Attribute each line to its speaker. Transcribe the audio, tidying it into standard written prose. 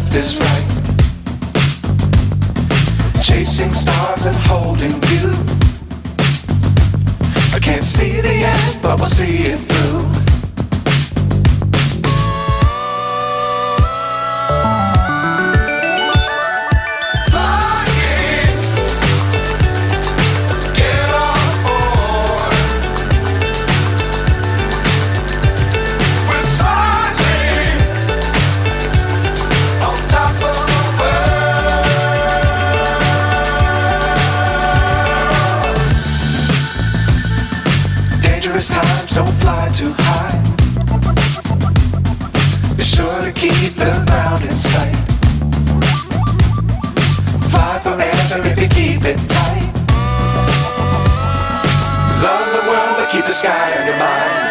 Speaker 1: left is right. Chasing stars and holding you. I can't see the end, but we'll see it through. Times don't fly too high. Be sure to keep the ground in sight. Fly forever if you keep it tight. Love the world but keep the sky on your mind.